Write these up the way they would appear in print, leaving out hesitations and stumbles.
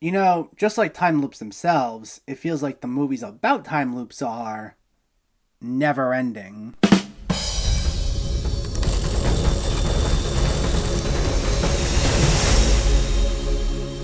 You know, just like time loops themselves, it feels like the movies about time loops are never ending.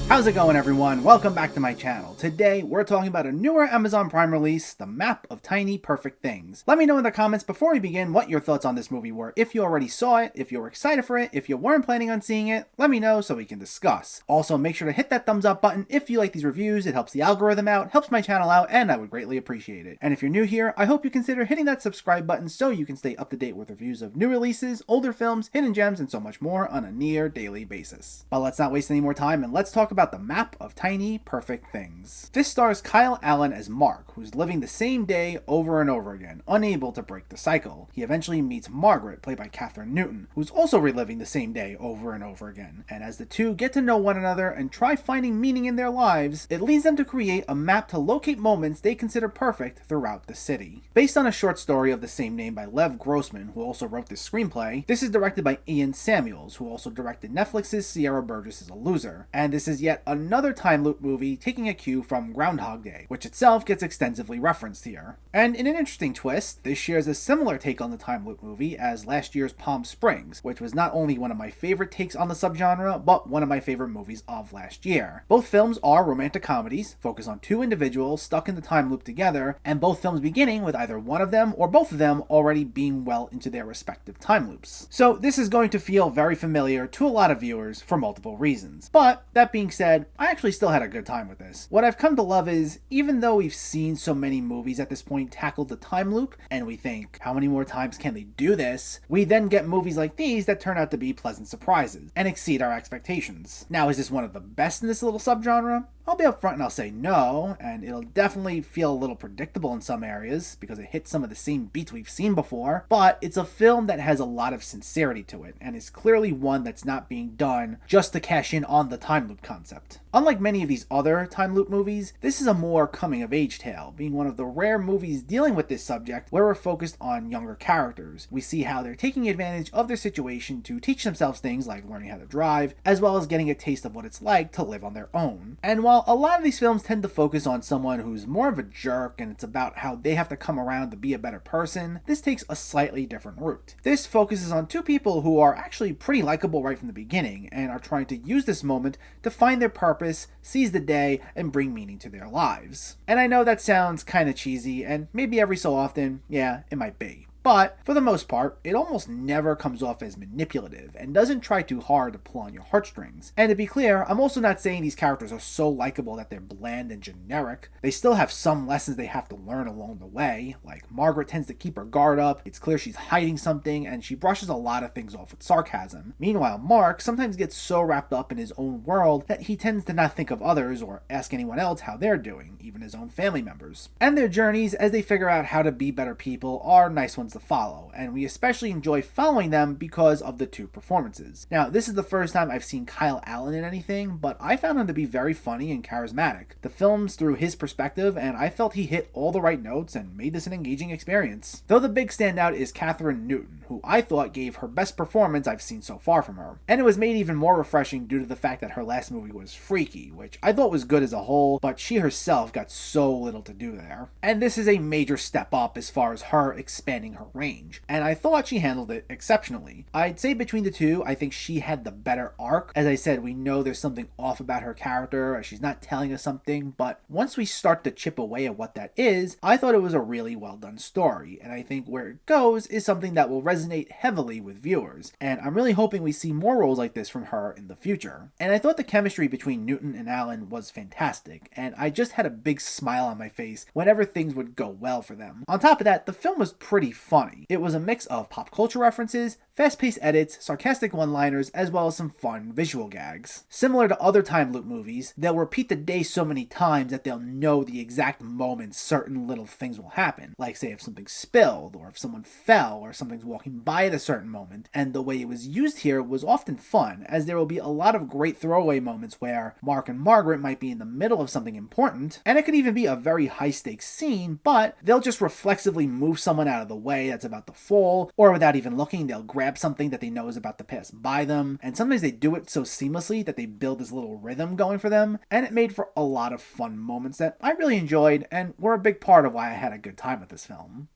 How's it going, everyone? Welcome back to my channel. Today, we're talking about a newer Amazon Prime release, The Map of Tiny Perfect Things. Let me know in the comments before we begin what your thoughts on this movie were. If you already saw it, if you were excited for it, if you weren't planning on seeing it, let me know so we can discuss. Also, make sure to hit that thumbs up button if you like these reviews. It helps the algorithm out, helps my channel out, and I would greatly appreciate it. And if you're new here, I hope you consider hitting that subscribe button so you can stay up to date with reviews of new releases, older films, hidden gems, and so much more on a near daily basis. But let's not waste any more time and let's talk about The Map of Tiny Perfect Things. This stars Kyle Allen as Mark, who's living the same day over and over again, unable to break the cycle. He eventually meets Margaret, played by Kathryn Newton, who's also reliving the same day over and over again. And as the two get to know one another and try finding meaning in their lives, it leads them to create a map to locate moments they consider perfect throughout the city. Based on a short story of the same name by Lev Grossman, who also wrote this screenplay, this is directed by Ian Samuels, who also directed Netflix's Sierra Burgess is a Loser. And this is yet another time loop movie taking a cue from Groundhog Day, which itself gets extensively referenced here. And in an interesting twist, this shares a similar take on the time loop movie as last year's Palm Springs, which was not only one of my favorite takes on the subgenre, but one of my favorite movies of last year. Both films are romantic comedies, focus on two individuals stuck in the time loop together, and both films beginning with either one of them or both of them already being well into their respective time loops. So this is going to feel very familiar to a lot of viewers for multiple reasons. But that being said, I actually still had a good time with this. What I've come to love is, even though we've seen so many movies at this point tackle the time loop, and we think, how many more times can they do this? We then get movies like these that turn out to be pleasant surprises, and exceed our expectations. Now, is this one of the best in this little subgenre? I'll be upfront and I'll say no, and it'll definitely feel a little predictable in some areas because it hits some of the same beats we've seen before, but it's a film that has a lot of sincerity to it, and is clearly one that's not being done just to cash in on the time loop concept. Unlike many of these other time loop movies, this is a more coming-of-age tale, being one of the rare movies dealing with this subject where we're focused on younger characters. We see how they're taking advantage of their situation to teach themselves things like learning how to drive, as well as getting a taste of what it's like to live on their own. And while a lot of these films tend to focus on someone who's more of a jerk and it's about how they have to come around to be a better person, this takes a slightly different route. This focuses on two people who are actually pretty likable right from the beginning and are trying to use this moment to find their purpose, seize the day, and bring meaning to their lives. And I know that sounds kinda cheesy, and maybe every so often, yeah, it might be. But, for the most part, it almost never comes off as manipulative and doesn't try too hard to pull on your heartstrings. And to be clear, I'm also not saying these characters are so likable that they're bland and generic. They still have some lessons they have to learn along the way, like Margaret tends to keep her guard up, it's clear she's hiding something, and she brushes a lot of things off with sarcasm. Meanwhile, Mark sometimes gets so wrapped up in his own world that he tends to not think of others or ask anyone else how they're doing, even his own family members. And their journeys as they figure out how to be better people are nice ones to follow, and we especially enjoy following them because of the two performances. Now, this is the first time I've seen Kyle Allen in anything, but I found him to be very funny and charismatic. The film's through his perspective, and I felt he hit all the right notes and made this an engaging experience. Though the big standout is Kathryn Newton, who I thought gave her best performance I've seen so far from her. And it was made even more refreshing due to the fact that her last movie was Freaky, which I thought was good as a whole, but she herself got so little to do there. And this is a major step up as far as her expanding her range, and I thought she handled it exceptionally. I'd say between the two, I think she had the better arc. As I said, we know there's something off about her character, she's not telling us something, but once we start to chip away at what that is, I thought it was a really well done story, and I think where it goes is something that will resonate heavily with viewers, and I'm really hoping we see more roles like this from her in the future. And I thought the chemistry between Newton and Allen was fantastic, and I just had a big smile on my face whenever things would go well for them. On top of that, the film was pretty funny. It was a mix of pop culture references, fast-paced edits, sarcastic one-liners, as well as some fun visual gags. Similar to other time loop movies, they'll repeat the day so many times that they'll know the exact moments certain little things will happen. Like, say, if something's spilled, or if someone fell, or something's walking by at a certain moment. And the way it was used here was often fun, as there will be a lot of great throwaway moments where Mark and Margaret might be in the middle of something important, and it could even be a very high-stakes scene, but they'll just reflexively move someone out of the way that's about to fall, or without even looking, they'll grab grab something that they know is about to pass by them, and sometimes they do it so seamlessly that they build this little rhythm going for them, and it made for a lot of fun moments that I really enjoyed and were a big part of why I had a good time with this film.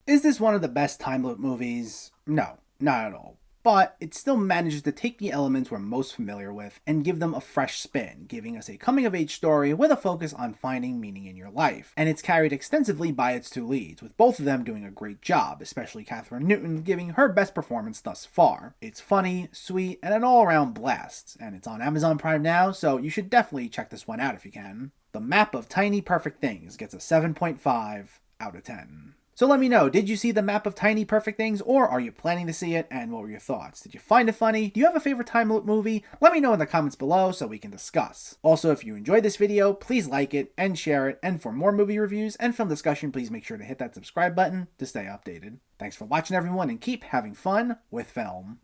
Is this one of the best time loop movies? No, not at all. But it still manages to take the elements we're most familiar with and give them a fresh spin, giving us a coming-of-age story with a focus on finding meaning in your life. And it's carried extensively by its two leads, with both of them doing a great job, especially Kathryn Newton giving her best performance thus far. It's funny, sweet, and an all-around blast, and it's on Amazon Prime now, so you should definitely check this one out if you can. The Map of Tiny Perfect Things gets a 7.5 out of 10. So let me know, did you see The Map of Tiny Perfect Things, or are you planning to see it, and what were your thoughts? Did you find it funny? Do you have a favorite time loop movie? Let me know in the comments below so we can discuss. Also, if you enjoyed this video, please like it and share it, and for more movie reviews and film discussion, please make sure to hit that subscribe button to stay updated. Thanks for watching everyone, and keep having fun with film.